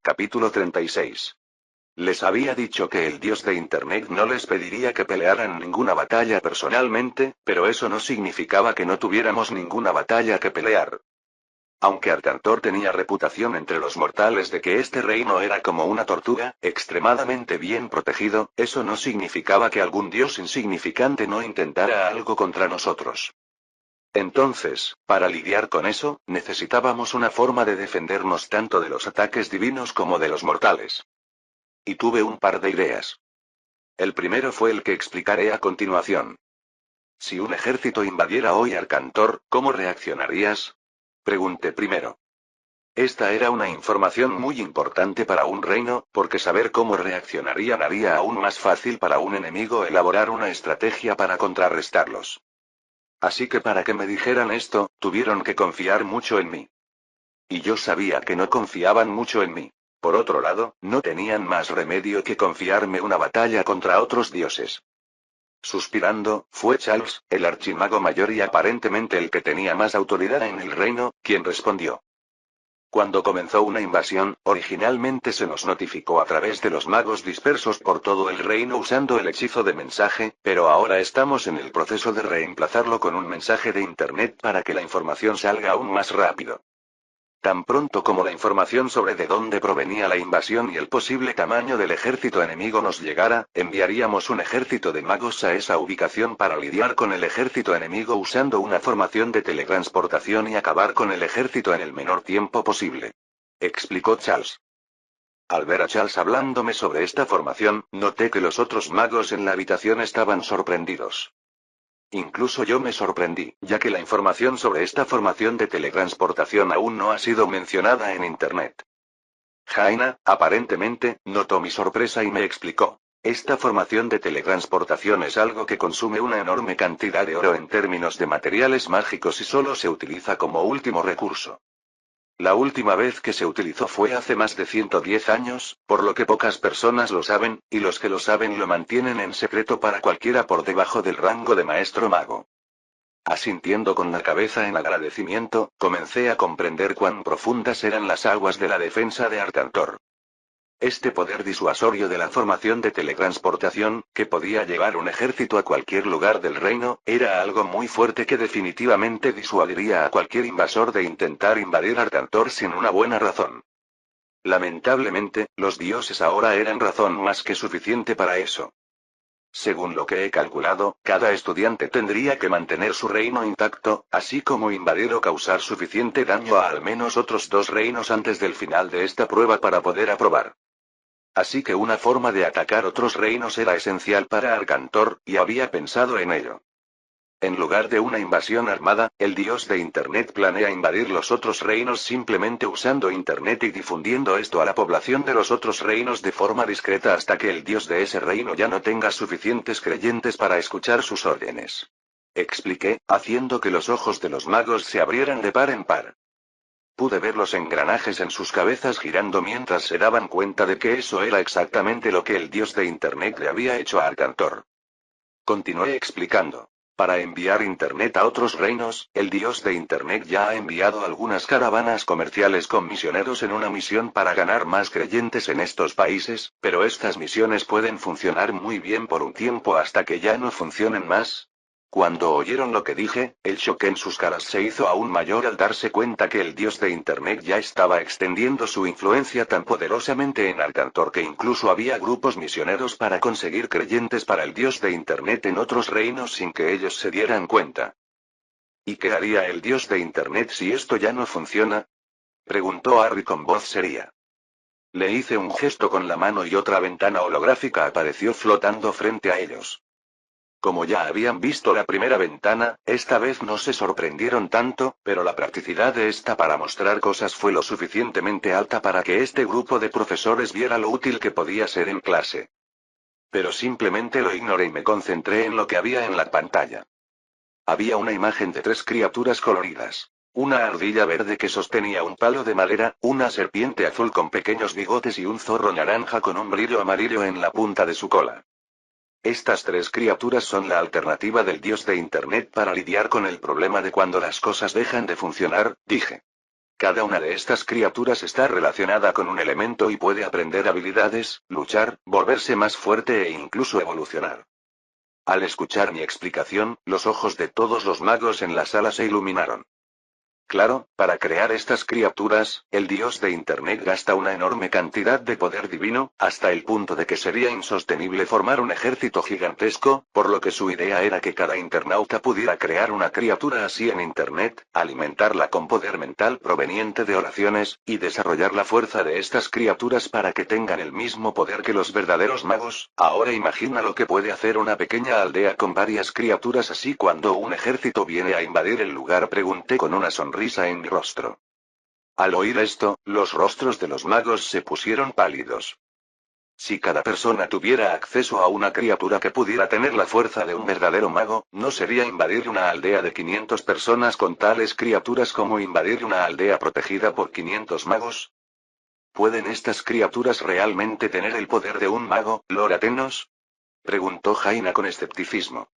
Capítulo 36. Les había dicho que el dios de Internet no les pediría que pelearan ninguna batalla personalmente, pero eso no significaba que no tuviéramos ninguna batalla que pelear. Aunque Arcantor tenía reputación entre los mortales de que este reino era como una tortuga, extremadamente bien protegido, eso no significaba que algún dios insignificante no intentara algo contra nosotros. Entonces, para lidiar con eso, necesitábamos una forma de defendernos tanto de los ataques divinos como de los mortales. Y tuve un par de ideas. El primero fue el que explicaré a continuación. Si un ejército invadiera hoy Arcantor, ¿cómo reaccionarías? Pregunté primero. Esta era una información muy importante para un reino, porque saber cómo reaccionarían haría aún más fácil para un enemigo elaborar una estrategia para contrarrestarlos. Así que para que me dijeran esto, tuvieron que confiar mucho en mí. Y yo sabía que no confiaban mucho en mí. Por otro lado, no tenían más remedio que confiarme una batalla contra otros dioses. Suspirando, fue Charles, el archimago mayor y aparentemente el que tenía más autoridad en el reino, quien respondió. Cuando comenzó una invasión, originalmente se nos notificó a través de los magos dispersos por todo el reino usando el hechizo de mensaje, pero ahora estamos en el proceso de reemplazarlo con un mensaje de Internet para que la información salga aún más rápido. Tan pronto como la información sobre de dónde provenía la invasión y el posible tamaño del ejército enemigo nos llegara, enviaríamos un ejército de magos a esa ubicación para lidiar con el ejército enemigo usando una formación de teletransportación y acabar con el ejército en el menor tiempo posible. Explicó Charles. Al ver a Charles hablándome sobre esta formación, noté que los otros magos en la habitación estaban sorprendidos. Incluso yo me sorprendí, ya que la información sobre esta formación de teletransportación aún no ha sido mencionada en Internet. Jaina, aparentemente, notó mi sorpresa y me explicó. Esta formación de teletransportación es algo que consume una enorme cantidad de oro en términos de materiales mágicos y solo se utiliza como último recurso. La última vez que se utilizó fue hace más de 110 años, por lo que pocas personas lo saben, y los que lo saben lo mantienen en secreto para cualquiera por debajo del rango de maestro mago. Asintiendo con la cabeza en agradecimiento, comencé a comprender cuán profundas eran las aguas de la defensa de Arcantor. Este poder disuasorio de la formación de teletransportación, que podía llevar un ejército a cualquier lugar del reino, era algo muy fuerte que definitivamente disuadiría a cualquier invasor de intentar invadir Arcantor sin una buena razón. Lamentablemente, los dioses ahora eran razón más que suficiente para eso. Según lo que he calculado, cada estudiante tendría que mantener su reino intacto, así como invadir o causar suficiente daño a al menos otros 2 reinos antes del final de esta prueba para poder aprobar. Así que una forma de atacar otros reinos era esencial para Arcantor, y había pensado en ello. En lugar de una invasión armada, el dios de Internet planea invadir los otros reinos simplemente usando Internet y difundiendo esto a la población de los otros reinos de forma discreta hasta que el dios de ese reino ya no tenga suficientes creyentes para escuchar sus órdenes. Expliqué, haciendo que los ojos de los magos se abrieran de par en par. Pude ver los engranajes en sus cabezas girando mientras se daban cuenta de que eso era exactamente lo que el dios de Internet le había hecho a Arcantor. Continué explicando. Para enviar Internet a otros reinos, el dios de Internet ya ha enviado algunas caravanas comerciales con misioneros en una misión para ganar más creyentes en estos países, pero estas misiones pueden funcionar muy bien por un tiempo hasta que ya no funcionen más. Cuando oyeron lo que dije, el shock en sus caras se hizo aún mayor al darse cuenta que el dios de Internet ya estaba extendiendo su influencia tan poderosamente en Arcantor que incluso había grupos misioneros para conseguir creyentes para el dios de Internet en otros reinos sin que ellos se dieran cuenta. ¿Y qué haría el dios de Internet si esto ya no funciona? Preguntó Harry con voz seria. Le hice un gesto con la mano y otra ventana holográfica apareció flotando frente a ellos. Como ya habían visto la primera ventana, esta vez no se sorprendieron tanto, pero la practicidad de esta para mostrar cosas fue lo suficientemente alta para que este grupo de profesores viera lo útil que podía ser en clase. Pero simplemente lo ignoré y me concentré en lo que había en la pantalla. Había una imagen de 3 criaturas coloridas. Una ardilla verde que sostenía un palo de madera, una serpiente azul con pequeños bigotes y un zorro naranja con un brillo amarillo en la punta de su cola. Estas 3 criaturas son la alternativa del dios de Internet para lidiar con el problema de cuando las cosas dejan de funcionar, dije. Cada una de estas criaturas está relacionada con un elemento y puede aprender habilidades, luchar, volverse más fuerte e incluso evolucionar. Al escuchar mi explicación, los ojos de todos los magos en la sala se iluminaron. Claro, para crear estas criaturas, el dios de Internet gasta una enorme cantidad de poder divino, hasta el punto de que sería insostenible formar un ejército gigantesco, por lo que su idea era que cada internauta pudiera crear una criatura así en Internet, alimentarla con poder mental proveniente de oraciones, y desarrollar la fuerza de estas criaturas para que tengan el mismo poder que los verdaderos magos. Ahora imagina lo que puede hacer una pequeña aldea con varias criaturas así cuando un ejército viene a invadir el lugar, pregunté con una sonrisa en mi rostro. Al oír esto, los rostros de los magos se pusieron pálidos. Si cada persona tuviera acceso a una criatura que pudiera tener la fuerza de un verdadero mago, ¿no sería invadir una aldea de 500 personas con tales criaturas como invadir una aldea protegida por 500 magos? ¿Pueden estas criaturas realmente tener el poder de un mago, Lord Atenos? Preguntó Jaina con escepticismo.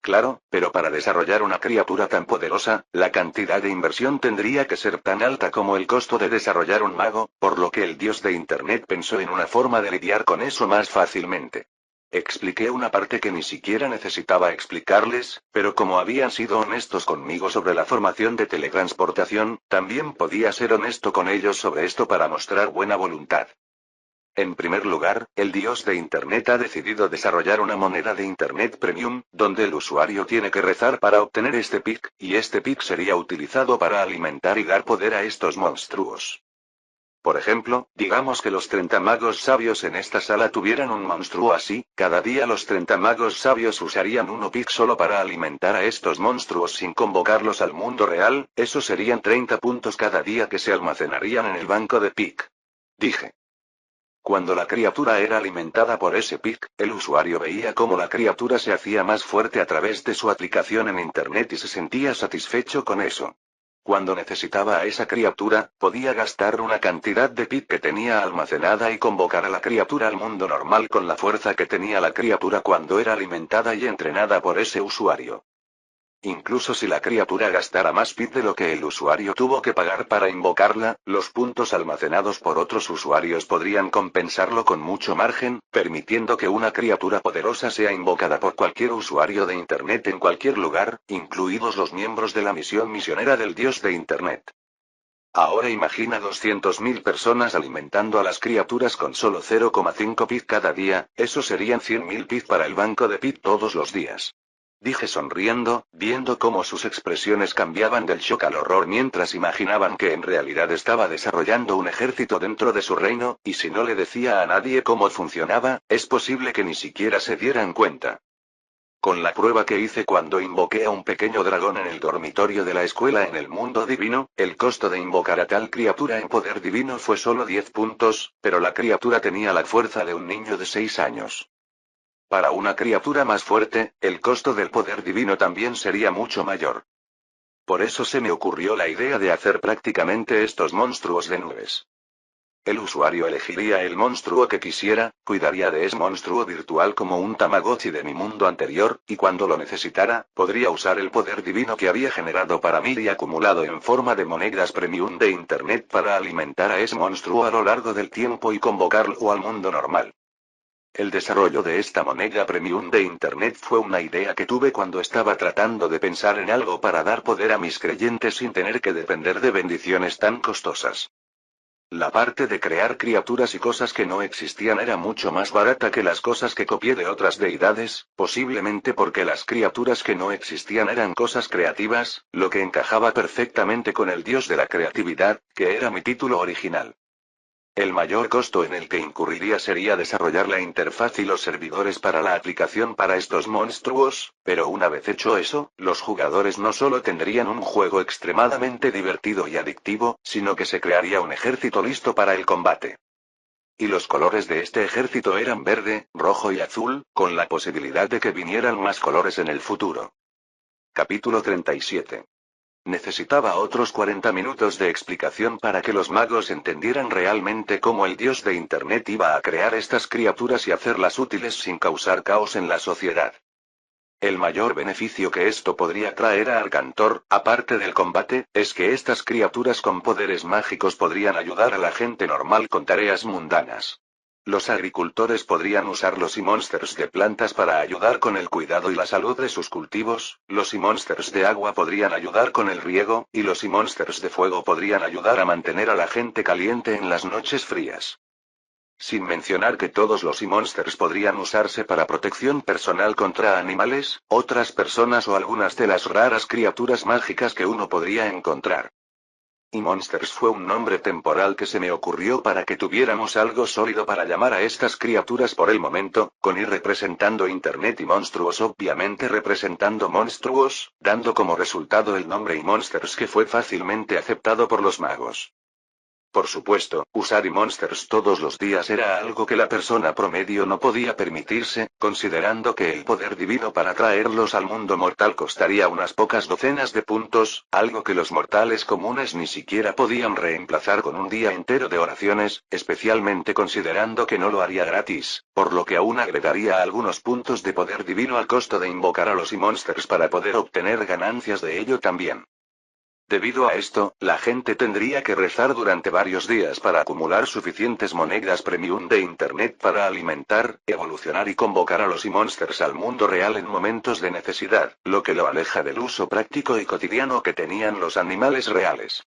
Claro, pero para desarrollar una criatura tan poderosa, la cantidad de inversión tendría que ser tan alta como el costo de desarrollar un mago, por lo que el dios de Internet pensó en una forma de lidiar con eso más fácilmente. Expliqué una parte que ni siquiera necesitaba explicarles, pero como habían sido honestos conmigo sobre la formación de teletransportación, también podía ser honesto con ellos sobre esto para mostrar buena voluntad. En primer lugar, el dios de Internet ha decidido desarrollar una moneda de Internet Premium, donde el usuario tiene que rezar para obtener este pic, y este pic sería utilizado para alimentar y dar poder a estos monstruos. Por ejemplo, digamos que los 30 magos sabios en esta sala tuvieran un monstruo así, cada día los 30 magos sabios usarían 1 pic solo para alimentar a estos monstruos sin convocarlos al mundo real, eso serían 30 puntos cada día que se almacenarían en el banco de pic. Dije. Cuando la criatura era alimentada por ese pic, el usuario veía cómo la criatura se hacía más fuerte a través de su aplicación en Internet y se sentía satisfecho con eso. Cuando necesitaba a esa criatura, podía gastar una cantidad de pic que tenía almacenada y convocar a la criatura al mundo normal con la fuerza que tenía la criatura cuando era alimentada y entrenada por ese usuario. Incluso si la criatura gastara más PIT de lo que el usuario tuvo que pagar para invocarla, los puntos almacenados por otros usuarios podrían compensarlo con mucho margen, permitiendo que una criatura poderosa sea invocada por cualquier usuario de Internet en cualquier lugar, incluidos los miembros de la misión misionera del dios de Internet. Ahora imagina 200.000 personas alimentando a las criaturas con solo 0,5 PIT cada día, eso serían 100.000 PIT para el banco de PIT todos los días. Dije sonriendo, viendo cómo sus expresiones cambiaban del shock al horror mientras imaginaban que en realidad estaba desarrollando un ejército dentro de su reino, y si no le decía a nadie cómo funcionaba, es posible que ni siquiera se dieran cuenta. Con la prueba que hice cuando invoqué a un pequeño dragón en el dormitorio de la escuela en el mundo divino, el costo de invocar a tal criatura en poder divino fue solo 10 puntos, pero la criatura tenía la fuerza de un niño de 6 años. Para una criatura más fuerte, el costo del poder divino también sería mucho mayor. Por eso se me ocurrió la idea de hacer prácticamente estos monstruos de nubes. El usuario elegiría el monstruo que quisiera, cuidaría de ese monstruo virtual como un Tamagotchi de mi mundo anterior, y cuando lo necesitara, podría usar el poder divino que había generado para mí y acumulado en forma de monedas premium de Internet para alimentar a ese monstruo a lo largo del tiempo y convocarlo al mundo normal. El desarrollo de esta moneda premium de Internet fue una idea que tuve cuando estaba tratando de pensar en algo para dar poder a mis creyentes sin tener que depender de bendiciones tan costosas. La parte de crear criaturas y cosas que no existían era mucho más barata que las cosas que copié de otras deidades, posiblemente porque las criaturas que no existían eran cosas creativas, lo que encajaba perfectamente con el dios de la creatividad, que era mi título original. El mayor costo en el que incurriría sería desarrollar la interfaz y los servidores para la aplicación para estos monstruos, pero una vez hecho eso, los jugadores no solo tendrían un juego extremadamente divertido y adictivo, sino que se crearía un ejército listo para el combate. Y los colores de este ejército eran verde, rojo y azul, con la posibilidad de que vinieran más colores en el futuro. Capítulo 37. Necesitaba otros 40 minutos de explicación para que los magos entendieran realmente cómo el dios de Internet iba a crear estas criaturas y hacerlas útiles sin causar caos en la sociedad. El mayor beneficio que esto podría traer a Arcantor, aparte del combate, es que estas criaturas con poderes mágicos podrían ayudar a la gente normal con tareas mundanas. Los agricultores podrían usar los monsters de plantas para ayudar con el cuidado y la salud de sus cultivos, los monsters de agua podrían ayudar con el riego, y los monsters de fuego podrían ayudar a mantener a la gente caliente en las noches frías. Sin mencionar que todos los monsters podrían usarse para protección personal contra animales, otras personas o algunas de las raras criaturas mágicas que uno podría encontrar. Y Monsters fue un nombre temporal que se me ocurrió para que tuviéramos algo sólido para llamar a estas criaturas por el momento, con I representando Internet y Monstruos obviamente representando monstruos, dando como resultado el nombre y Monsters que fue fácilmente aceptado por los magos. Por supuesto, usar monsters todos los días era algo que la persona promedio no podía permitirse, considerando que el poder divino para traerlos al mundo mortal costaría unas pocas docenas de puntos, algo que los mortales comunes ni siquiera podían reemplazar con un día entero de oraciones, especialmente considerando que no lo haría gratis, por lo que aún agregaría algunos puntos de poder divino al costo de invocar a los monsters para poder obtener ganancias de ello también. Debido a esto, la gente tendría que rezar durante varios días para acumular suficientes monedas premium de Internet para alimentar, evolucionar y convocar a los monsters al mundo real en momentos de necesidad, lo que lo aleja del uso práctico y cotidiano que tenían los animales reales.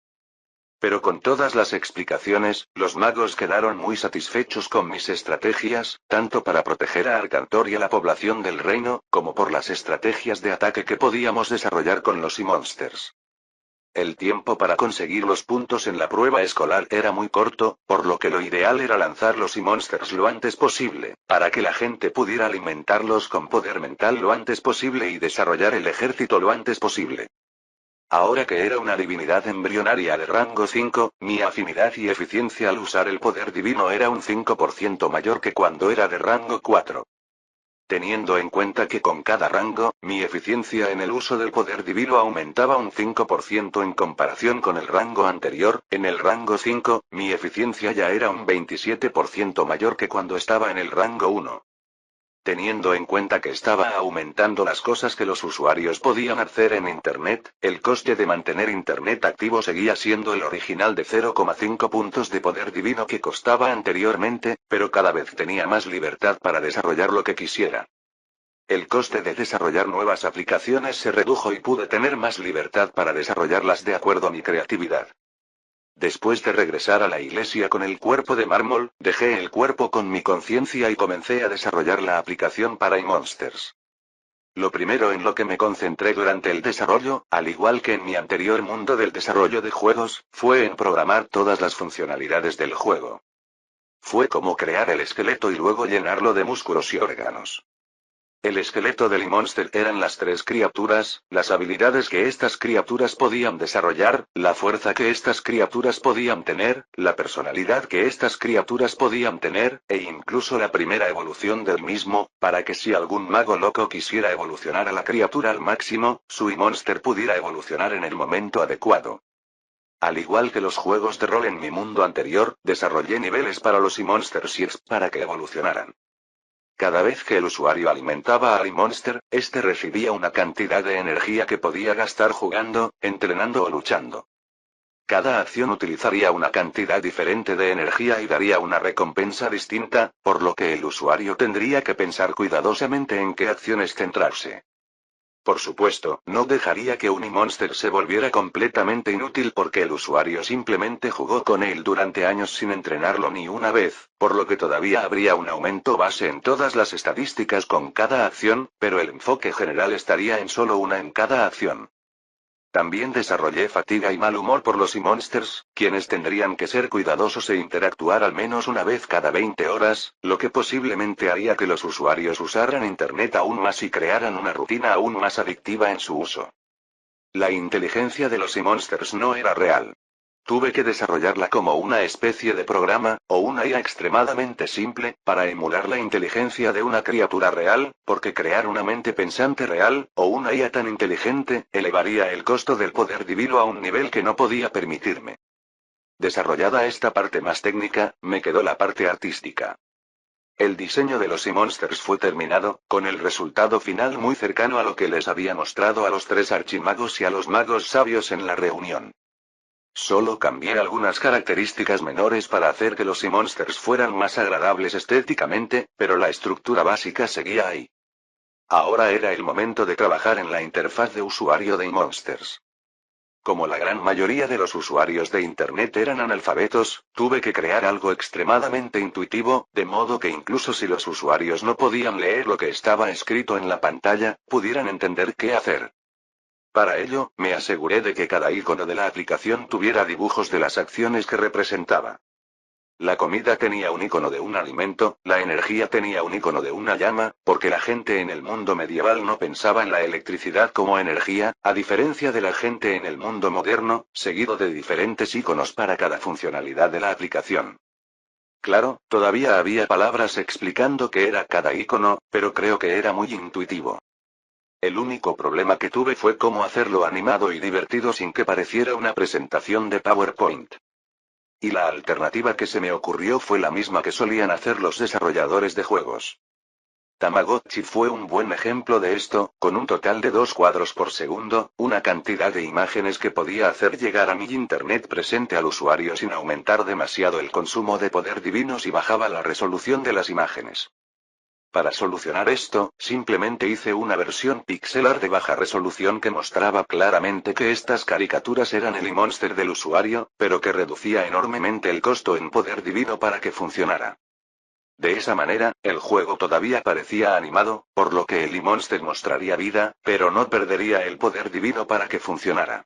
Pero con todas las explicaciones, los magos quedaron muy satisfechos con mis estrategias, tanto para proteger a Arcantor y a la población del reino, como por las estrategias de ataque que podíamos desarrollar con los monsters. El tiempo para conseguir los puntos en la prueba escolar era muy corto, por lo que lo ideal era lanzar los monsters lo antes posible, para que la gente pudiera alimentarlos con poder mental lo antes posible y desarrollar el ejército lo antes posible. Ahora que era una divinidad embrionaria de rango 5, mi afinidad y eficiencia al usar el poder divino era un 5% mayor que cuando era de rango 4. Teniendo en cuenta que con cada rango, mi eficiencia en el uso del poder divino aumentaba un 5% en comparación con el rango anterior, en el rango 5, mi eficiencia ya era un 27% mayor que cuando estaba en el rango 1. Teniendo en cuenta que estaba aumentando las cosas que los usuarios podían hacer en Internet, el coste de mantener Internet activo seguía siendo el original de 0,5 puntos de poder divino que costaba anteriormente, pero cada vez tenía más libertad para desarrollar lo que quisiera. El coste de desarrollar nuevas aplicaciones se redujo y pude tener más libertad para desarrollarlas de acuerdo a mi creatividad. Después de regresar a la iglesia con el cuerpo de mármol, dejé el cuerpo con mi conciencia y comencé a desarrollar la aplicación para iMonsters. Lo primero en lo que me concentré durante el desarrollo, al igual que en mi anterior mundo del desarrollo de juegos, fue en programar todas las funcionalidades del juego. Fue como crear el esqueleto y luego llenarlo de músculos y órganos. El esqueleto del monster eran las tres criaturas, las habilidades que estas criaturas podían desarrollar, la fuerza que estas criaturas podían tener, la personalidad que estas criaturas podían tener, e incluso la primera evolución del mismo, para que si algún mago loco quisiera evolucionar a la criatura al máximo, su monster pudiera evolucionar en el momento adecuado. Al igual que los juegos de rol en mi mundo anterior, desarrollé niveles para los monsters para que evolucionaran. Cada vez que el usuario alimentaba al monster, este recibía una cantidad de energía que podía gastar jugando, entrenando o luchando. Cada acción utilizaría una cantidad diferente de energía y daría una recompensa distinta, por lo que el usuario tendría que pensar cuidadosamente en qué acciones centrarse. Por supuesto, no dejaría que un monster se volviera completamente inútil porque el usuario simplemente jugó con él durante años sin entrenarlo ni una vez, por lo que todavía habría un aumento base en todas las estadísticas con cada acción, pero el enfoque general estaría en solo una en cada acción. También desarrollé fatiga y mal humor por los monsters, quienes tendrían que ser cuidadosos e interactuar al menos una vez cada 20 horas, lo que posiblemente haría que los usuarios usaran Internet aún más y crearan una rutina aún más adictiva en su uso. La inteligencia de los monsters no era real. Tuve que desarrollarla como una especie de programa, o una IA extremadamente simple, para emular la inteligencia de una criatura real, porque crear una mente pensante real, o una IA tan inteligente, elevaría el costo del poder divino a un nivel que no podía permitirme. Desarrollada esta parte más técnica, me quedó la parte artística. El diseño de los e-monsters fue terminado, con el resultado final muy cercano a lo que les había mostrado a los 3 archimagos y a los magos sabios en la reunión. Solo cambié algunas características menores para hacer que los e-monsters fueran más agradables estéticamente, pero la estructura básica seguía ahí. Ahora era el momento de trabajar en la interfaz de usuario de e-monsters. Como la gran mayoría de los usuarios de Internet eran analfabetos, tuve que crear algo extremadamente intuitivo, de modo que incluso si los usuarios no podían leer lo que estaba escrito en la pantalla, pudieran entender qué hacer. Para ello, me aseguré de que cada icono de la aplicación tuviera dibujos de las acciones que representaba. La comida tenía un icono de un alimento, la energía tenía un icono de una llama, porque la gente en el mundo medieval no pensaba en la electricidad como energía, a diferencia de la gente en el mundo moderno, seguido de diferentes iconos para cada funcionalidad de la aplicación. Claro, todavía había palabras explicando qué era cada icono, pero creo que era muy intuitivo. El único problema que tuve fue cómo hacerlo animado y divertido sin que pareciera una presentación de PowerPoint. Y la alternativa que se me ocurrió fue la misma que solían hacer los desarrolladores de juegos. Tamagotchi fue un buen ejemplo de esto, con un total de 2 cuadros por segundo, una cantidad de imágenes que podía hacer llegar a mi internet presente al usuario sin aumentar demasiado el consumo de poder divino si bajaba la resolución de las imágenes. Para solucionar esto, simplemente hice una versión pixelar de baja resolución que mostraba claramente que estas caricaturas eran el e-monster del usuario, pero que reducía enormemente el costo en poder divino para que funcionara. De esa manera, el juego todavía parecía animado, por lo que el e-monster mostraría vida, pero no perdería el poder divino para que funcionara.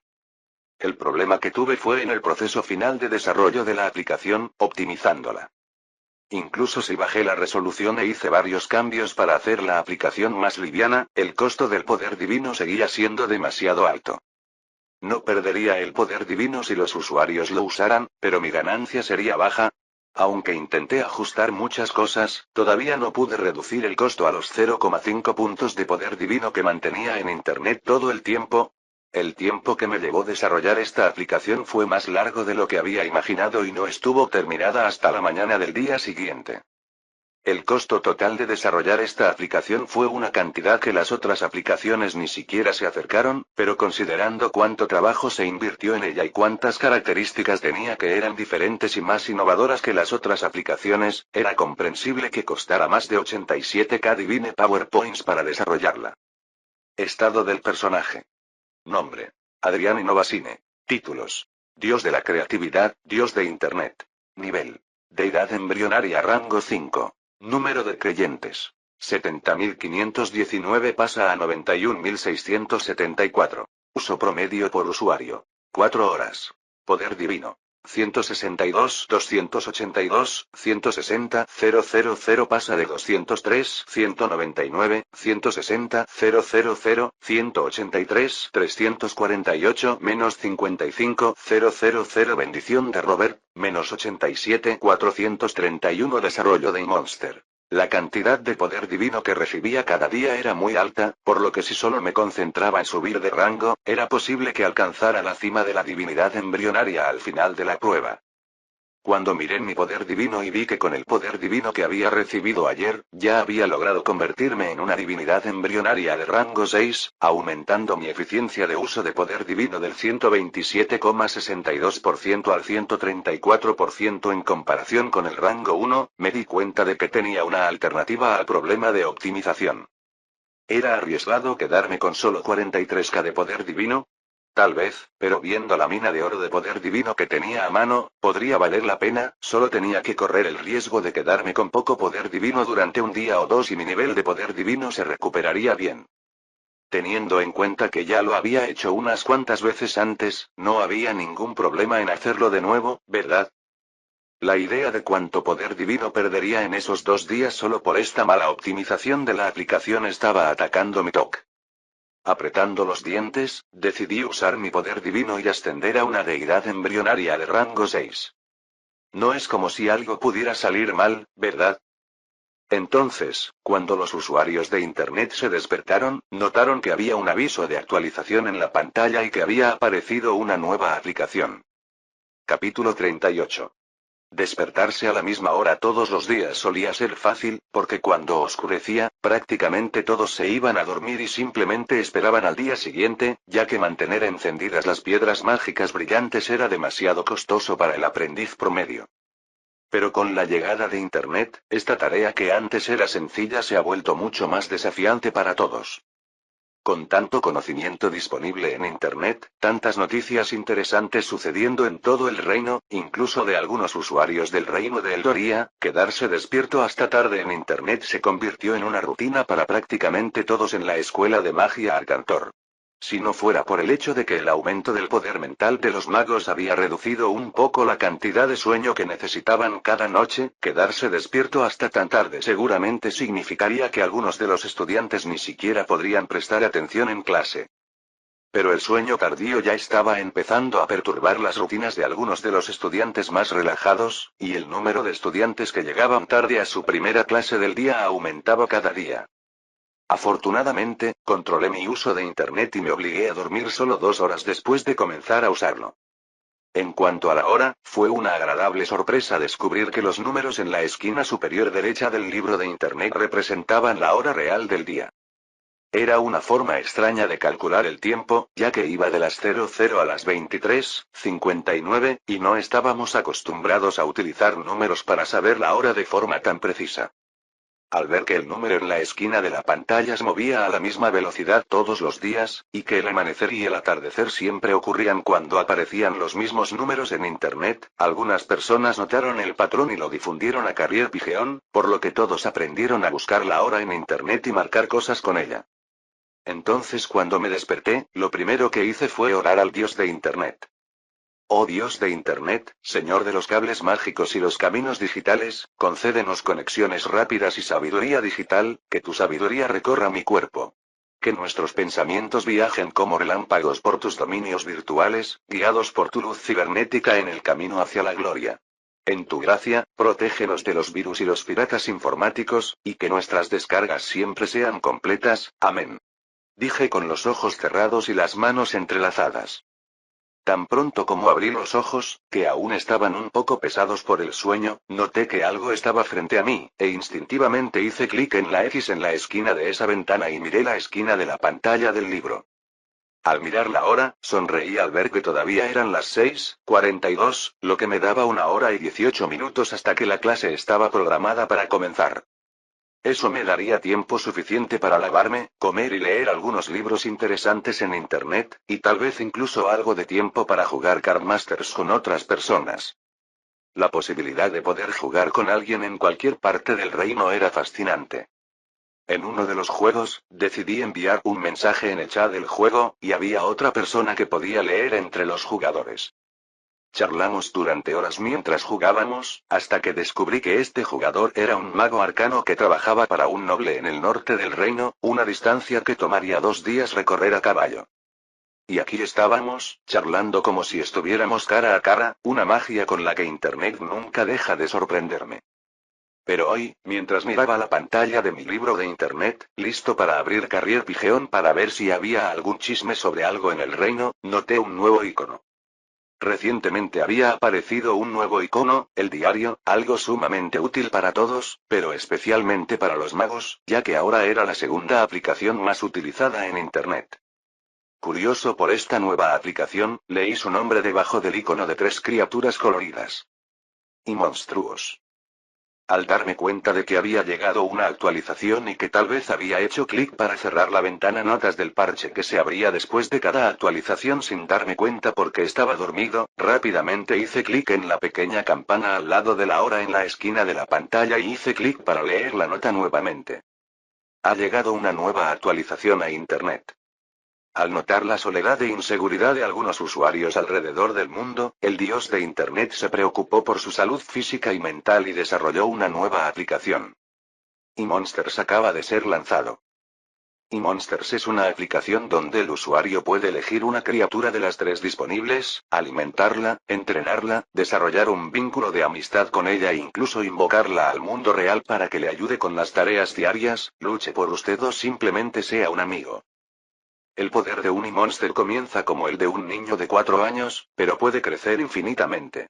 El problema que tuve fue en el proceso final de desarrollo de la aplicación, optimizándola. Incluso si bajé la resolución e hice varios cambios para hacer la aplicación más liviana, el costo del poder divino seguía siendo demasiado alto. No perdería el poder divino si los usuarios lo usaran, pero mi ganancia sería baja. Aunque intenté ajustar muchas cosas, todavía no pude reducir el costo a los 0,5 puntos de poder divino que mantenía en Internet todo el tiempo. El tiempo que me llevó desarrollar esta aplicación fue más largo de lo que había imaginado y no estuvo terminada hasta la mañana del día siguiente. El costo total de desarrollar esta aplicación fue una cantidad que las otras aplicaciones ni siquiera se acercaron, pero considerando cuánto trabajo se invirtió en ella y cuántas características tenía que eran diferentes y más innovadoras que las otras aplicaciones, era comprensible que costara más de 87k Divine PowerPoints para desarrollarla. Estado del personaje. Nombre: Adrián Innovasine. Títulos: Dios de la creatividad, Dios de Internet. Nivel: Deidad embrionaria rango 5. Número de creyentes: 70.519 pasa a 91.674. Uso promedio por usuario: 4 horas. Poder divino: 162, 282, 160, 000 pasa de 203, 199, 160, 000, 183, 348, menos 55, 000 bendición de Robert, menos 87, 431 desarrollo de e-monster. La cantidad de poder divino que recibía cada día era muy alta, por lo que si solo me concentraba en subir de rango, era posible que alcanzara la cima de la divinidad embrionaria al final de la prueba. Cuando miré mi poder divino y vi que con el poder divino que había recibido ayer, ya había logrado convertirme en una divinidad embrionaria de rango 6, aumentando mi eficiencia de uso de poder divino del 127,62% al 134% en comparación con el rango 1, me di cuenta de que tenía una alternativa al problema de optimización. ¿Era arriesgado quedarme con solo 43k de poder divino? Tal vez, pero viendo la mina de oro de poder divino que tenía a mano, podría valer la pena, solo tenía que correr el riesgo de quedarme con poco poder divino durante un día o dos y mi nivel de poder divino se recuperaría bien. Teniendo en cuenta que ya lo había hecho unas cuantas veces antes, no había ningún problema en hacerlo de nuevo, ¿verdad? La idea de cuánto poder divino perdería en esos 2 días solo por esta mala optimización de la aplicación estaba atacando mi TOC. Apretando los dientes, decidí usar mi poder divino y ascender a una deidad embrionaria de rango 6. No es como si algo pudiera salir mal, ¿verdad? Entonces, cuando los usuarios de Internet se despertaron, notaron que había un aviso de actualización en la pantalla y que había aparecido una nueva aplicación. Capítulo 38. Despertarse a la misma hora todos los días solía ser fácil, porque cuando oscurecía, prácticamente todos se iban a dormir y simplemente esperaban al día siguiente, ya que mantener encendidas las piedras mágicas brillantes era demasiado costoso para el aprendiz promedio. Pero con la llegada de Internet, esta tarea que antes era sencilla se ha vuelto mucho más desafiante para todos. Con tanto conocimiento disponible en Internet, tantas noticias interesantes sucediendo en todo el reino, incluso de algunos usuarios del reino de Eldoria, quedarse despierto hasta tarde en Internet se convirtió en una rutina para prácticamente todos en la escuela de magia Arcantor. Si no fuera por el hecho de que el aumento del poder mental de los magos había reducido un poco la cantidad de sueño que necesitaban cada noche, quedarse despierto hasta tan tarde seguramente significaría que algunos de los estudiantes ni siquiera podrían prestar atención en clase. Pero el sueño tardío ya estaba empezando a perturbar las rutinas de algunos de los estudiantes más relajados, y el número de estudiantes que llegaban tarde a su primera clase del día aumentaba cada día. Afortunadamente, controlé mi uso de Internet y me obligué a dormir solo 2 horas después de comenzar a usarlo. En cuanto a la hora, fue una agradable sorpresa descubrir que los números en la esquina superior derecha del libro de Internet representaban la hora real del día. Era una forma extraña de calcular el tiempo, ya que iba de las 00 a las 23:59, y no estábamos acostumbrados a utilizar números para saber la hora de forma tan precisa. Al ver que el número en la esquina de la pantalla se movía a la misma velocidad todos los días, y que el amanecer y el atardecer siempre ocurrían cuando aparecían los mismos números en Internet, algunas personas notaron el patrón y lo difundieron a Carrier Pigeon, por lo que todos aprendieron a buscar la hora en Internet y marcar cosas con ella. Entonces cuando me desperté, lo primero que hice fue orar al dios de Internet. Oh Dios de Internet, Señor de los cables mágicos y los caminos digitales, concédenos conexiones rápidas y sabiduría digital, que tu sabiduría recorra mi cuerpo. Que nuestros pensamientos viajen como relámpagos por tus dominios virtuales, guiados por tu luz cibernética en el camino hacia la gloria. En tu gracia, protégenos de los virus y los piratas informáticos, y que nuestras descargas siempre sean completas, amén. Dije con los ojos cerrados y las manos entrelazadas. Tan pronto como abrí los ojos, que aún estaban un poco pesados por el sueño, noté que algo estaba frente a mí, e instintivamente hice clic en la X en la esquina de esa ventana y miré la esquina de la pantalla del libro. Al mirar la hora, sonreí al ver que todavía eran las 6:42, lo que me daba 1 hora y 18 minutos hasta que la clase estaba programada para comenzar. Eso me daría tiempo suficiente para lavarme, comer y leer algunos libros interesantes en Internet, y tal vez incluso algo de tiempo para jugar Card Masters con otras personas. La posibilidad de poder jugar con alguien en cualquier parte del reino era fascinante. En uno de los juegos, decidí enviar un mensaje en el chat del juego, y había otra persona que podía leer entre los jugadores. Charlamos durante horas mientras jugábamos, hasta que descubrí que este jugador era un mago arcano que trabajaba para un noble en el norte del reino, una distancia que tomaría 2 días recorrer a caballo. Y aquí estábamos, charlando como si estuviéramos cara a cara, una magia con la que Internet nunca deja de sorprenderme. Pero hoy, mientras miraba la pantalla de mi libro de Internet, listo para abrir Carrier Pigeon para ver si había algún chisme sobre algo en el reino, noté un nuevo icono. Recientemente había aparecido un nuevo icono, el diario, algo sumamente útil para todos, pero especialmente para los magos, ya que ahora era la segunda aplicación más utilizada en Internet. Curioso por esta nueva aplicación, leí su nombre debajo del icono de 3 criaturas coloridas. Y monstruos. Al darme cuenta de que había llegado una actualización y que tal vez había hecho clic para cerrar la ventana notas del parche que se abría después de cada actualización sin darme cuenta porque estaba dormido, rápidamente hice clic en la pequeña campana al lado de la hora en la esquina de la pantalla y hice clic para leer la nota nuevamente. Ha llegado una nueva actualización a Internet. Al notar la soledad e inseguridad de algunos usuarios alrededor del mundo, el dios de Internet se preocupó por su salud física y mental y desarrolló una nueva aplicación. eMonsters acaba de ser lanzado. eMonsters es una aplicación donde el usuario puede elegir una criatura de las 3 disponibles, alimentarla, entrenarla, desarrollar un vínculo de amistad con ella e incluso invocarla al mundo real para que le ayude con las tareas diarias, luche por usted o simplemente sea un amigo. El poder de un eMonster comienza como el de un niño de 4 años, pero puede crecer infinitamente.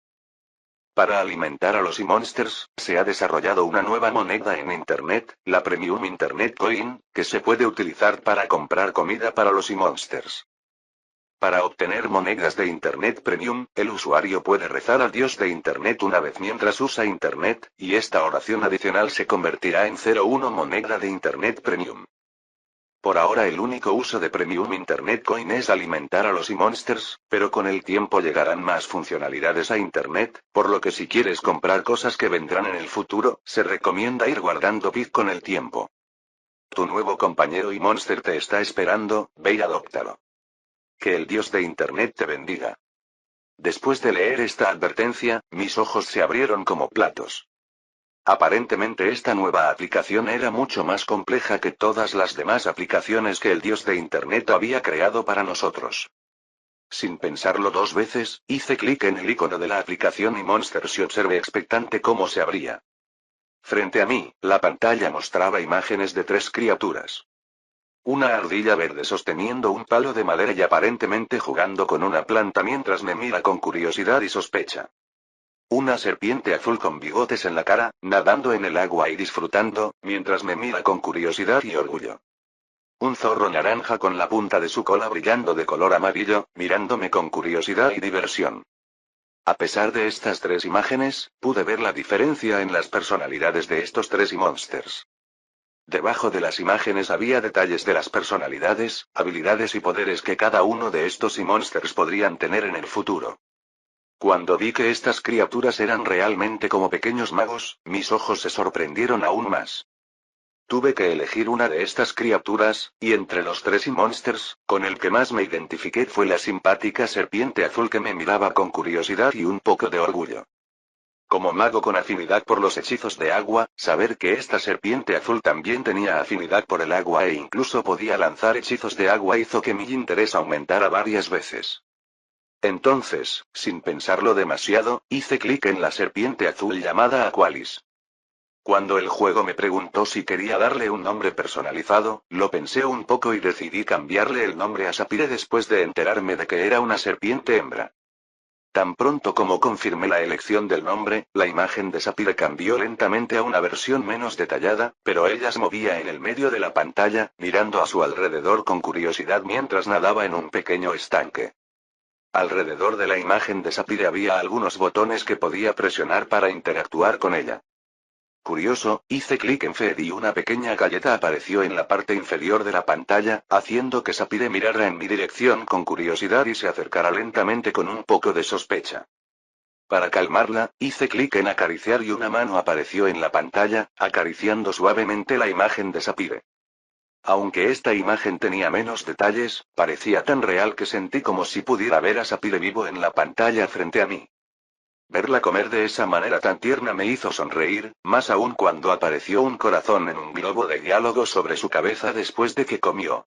Para alimentar a los e-monsters, se ha desarrollado una nueva moneda en Internet, la Premium Internet Coin, que se puede utilizar para comprar comida para los e-monsters. Para obtener monedas de Internet Premium, el usuario puede rezar al dios de Internet una vez mientras usa Internet, y esta oración adicional se convertirá en 01 moneda de Internet Premium. Por ahora el único uso de Premium Internet Coin es alimentar a los e-monsters, pero con el tiempo llegarán más funcionalidades a Internet, por lo que si quieres comprar cosas que vendrán en el futuro, se recomienda ir guardando bit con el tiempo. Tu nuevo compañero e-monster te está esperando, ve y adóptalo. Que el dios de Internet te bendiga. Después de leer esta advertencia, mis ojos se abrieron como platos. Aparentemente esta nueva aplicación era mucho más compleja que todas las demás aplicaciones que el dios de Internet había creado para nosotros. Sin pensarlo dos veces, hice clic en el icono de la aplicación e-monsters y observé expectante cómo se abría. Frente a mí, la pantalla mostraba imágenes de 3 criaturas. Una ardilla verde sosteniendo un palo de madera y aparentemente jugando con una planta mientras me mira con curiosidad y sospecha. Una serpiente azul con bigotes en la cara, nadando en el agua y disfrutando, mientras me mira con curiosidad y orgullo. Un zorro naranja con la punta de su cola brillando de color amarillo, mirándome con curiosidad y diversión. A pesar de estas 3 imágenes, pude ver la diferencia en las personalidades de estos 3 e-monsters. Debajo de las imágenes había detalles de las personalidades, habilidades y poderes que cada uno de estos e-monsters podrían tener en el futuro. Cuando vi que estas criaturas eran realmente como pequeños magos, mis ojos se sorprendieron aún más. Tuve que elegir una de estas criaturas, y entre los 3 e-monsters, con el que más me identifiqué fue la simpática serpiente azul que me miraba con curiosidad y un poco de orgullo. Como mago con afinidad por los hechizos de agua, saber que esta serpiente azul también tenía afinidad por el agua e incluso podía lanzar hechizos de agua hizo que mi interés aumentara varias veces. Entonces, sin pensarlo demasiado, hice clic en la serpiente azul llamada Aqualis. Cuando el juego me preguntó si quería darle un nombre personalizado, lo pensé un poco y decidí cambiarle el nombre a Sapphire después de enterarme de que era una serpiente hembra. Tan pronto como confirmé la elección del nombre, la imagen de Sapphire cambió lentamente a una versión menos detallada, pero ella se movía en el medio de la pantalla, mirando a su alrededor con curiosidad mientras nadaba en un pequeño estanque. Alrededor de la imagen de Sapphire había algunos botones que podía presionar para interactuar con ella. Curioso, hice clic en Fed y una pequeña galleta apareció en la parte inferior de la pantalla, haciendo que Sapphire mirara en mi dirección con curiosidad y se acercara lentamente con un poco de sospecha. Para calmarla, hice clic en acariciar y una mano apareció en la pantalla, acariciando suavemente la imagen de Sapphire. Aunque esta imagen tenía menos detalles, parecía tan real que sentí como si pudiera ver a Sapphire vivo en la pantalla frente a mí. Verla comer de esa manera tan tierna me hizo sonreír, más aún cuando apareció un corazón en un globo de diálogo sobre su cabeza después de que comió.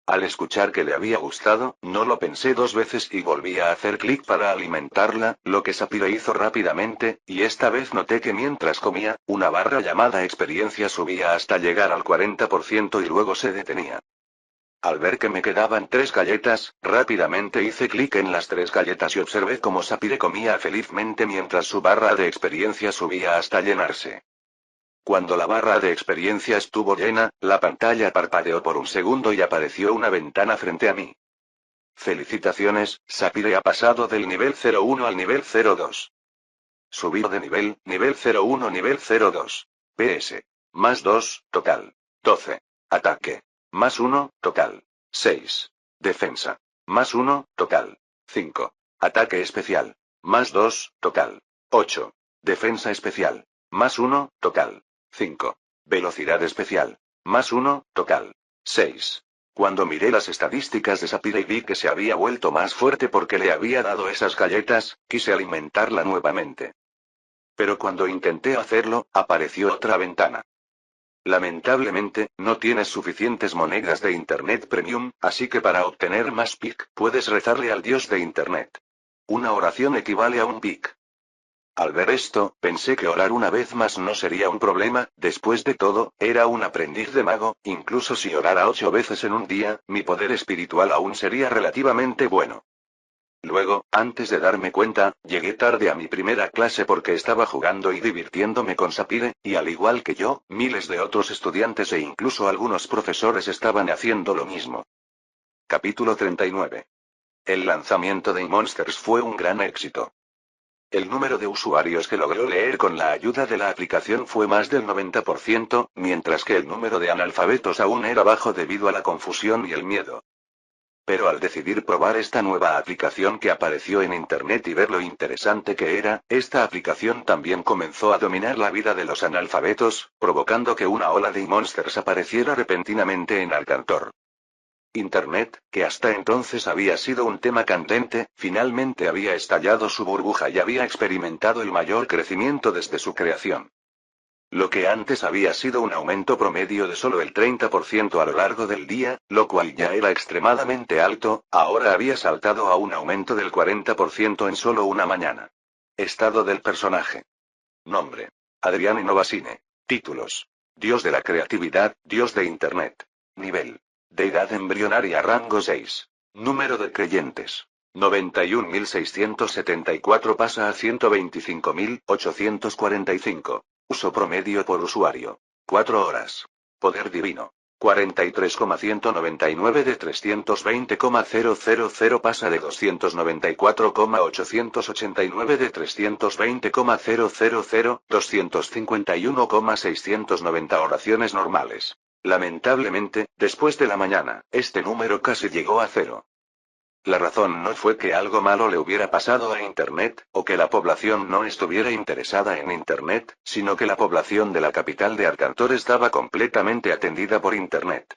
Al escuchar que le había gustado, no lo pensé dos veces y volví a hacer clic para alimentarla, lo que Sapphire hizo rápidamente, y esta vez noté que mientras comía, una barra llamada experiencia subía hasta llegar al 40% y luego se detenía. Al ver que me quedaban 3 galletas, rápidamente hice clic en las 3 galletas y observé cómo Sapphire comía felizmente mientras su barra de experiencia subía hasta llenarse. Cuando la barra de experiencia estuvo llena, la pantalla parpadeó por un segundo y apareció una ventana frente a mí. Felicitaciones, Sapphire ha pasado del nivel 01 al nivel 02. Subido de nivel 01 nivel 02. PS. Más 2, total. 12. Ataque. Más 1, total. 6. Defensa. Más 1, total. 5. Ataque especial. Más 2, total. 8. Defensa especial. Más 1, total. 5. Velocidad especial. Más 1, total. 6. Cuando miré las estadísticas de Sapphire y vi que se había vuelto más fuerte porque le había dado esas galletas, quise alimentarla nuevamente. Pero cuando intenté hacerlo, apareció otra ventana. Lamentablemente, no tienes suficientes monedas de Internet Premium, así que para obtener más PIC, puedes rezarle al dios de Internet. Una oración equivale a un PIC. Al ver esto, pensé que orar una vez más no sería un problema, después de todo, era un aprendiz de mago, incluso si orara 8 veces en un día, mi poder espiritual aún sería relativamente bueno. Luego, antes de darme cuenta, llegué tarde a mi primera clase porque estaba jugando y divirtiéndome con Sapphire, y al igual que yo, miles de otros estudiantes e incluso algunos profesores estaban haciendo lo mismo. Capítulo 39. El lanzamiento de eMonsters fue un gran éxito. El número de usuarios que logró leer con la ayuda de la aplicación fue más del 90%, mientras que el número de analfabetos aún era bajo debido a la confusión y el miedo. Pero al decidir probar esta nueva aplicación que apareció en Internet y ver lo interesante que era, esta aplicación también comenzó a dominar la vida de los analfabetos, provocando que una ola de monsters apareciera repentinamente en Arcantor. Internet, que hasta entonces había sido un tema candente, finalmente había estallado su burbuja y había experimentado el mayor crecimiento desde su creación. Lo que antes había sido un aumento promedio de solo el 30% a lo largo del día, lo cual ya era extremadamente alto, ahora había saltado a un aumento del 40% en solo una mañana. Estado del personaje. Nombre: Adrián Novasine. Títulos: Dios de la creatividad, Dios de Internet. Nivel: Deidad embrionaria rango 6. Número de creyentes: 91.674 pasa a 125.845. Uso promedio por usuario: 4 horas. Poder divino: 43,199 de 320,000 pasa de 294,889 de 320,000, 251,690 oraciones normales. Lamentablemente, después de la mañana, este número casi llegó a cero. La razón no fue que algo malo le hubiera pasado a Internet, o que la población no estuviera interesada en Internet, sino que la población de la capital de Arcantor estaba completamente atendida por Internet.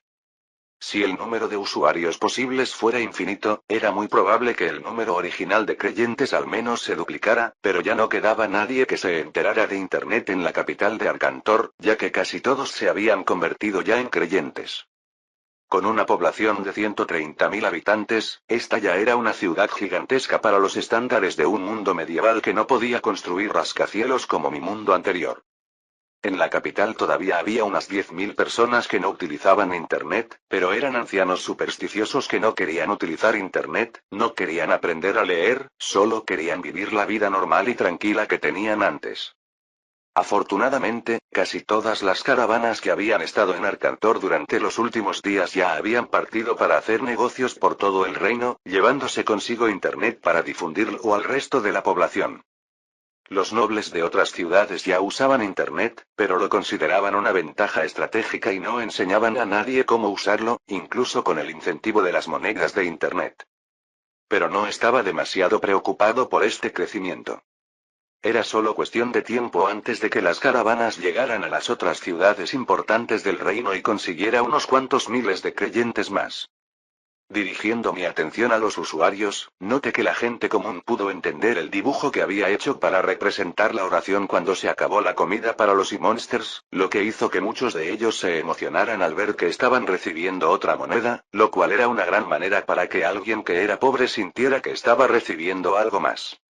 Si el número de usuarios posibles fuera infinito, era muy probable que el número original de creyentes al menos se duplicara, pero ya no quedaba nadie que se enterara de Internet en la capital de Arcantor, ya que casi todos se habían convertido ya en creyentes. Con una población de 130.000 habitantes, esta ya era una ciudad gigantesca para los estándares de un mundo medieval que no podía construir rascacielos como mi mundo anterior. En la capital todavía había unas 10.000 personas que no utilizaban Internet, pero eran ancianos supersticiosos que no querían utilizar Internet, no querían aprender a leer, solo querían vivir la vida normal y tranquila que tenían antes. Afortunadamente, casi todas las caravanas que habían estado en Arcantor durante los últimos días ya habían partido para hacer negocios por todo el reino, llevándose consigo Internet para difundirlo al resto de la población. Los nobles de otras ciudades ya usaban Internet, pero lo consideraban una ventaja estratégica y no enseñaban a nadie cómo usarlo, incluso con el incentivo de las monedas de Internet. Pero no estaba demasiado preocupado por este crecimiento. Era solo cuestión de tiempo antes de que las caravanas llegaran a las otras ciudades importantes del reino y consiguiera unos cuantos miles de creyentes más. Dirigiendo mi atención a los usuarios, noté que la gente común pudo entender el dibujo que había hecho para representar la oración cuando se acabó la comida para los eMonsters, lo que hizo que muchos de ellos se emocionaran al ver que estaban recibiendo otra moneda, lo cual era una gran manera para que alguien que era pobre sintiera que estaba recibiendo algo más.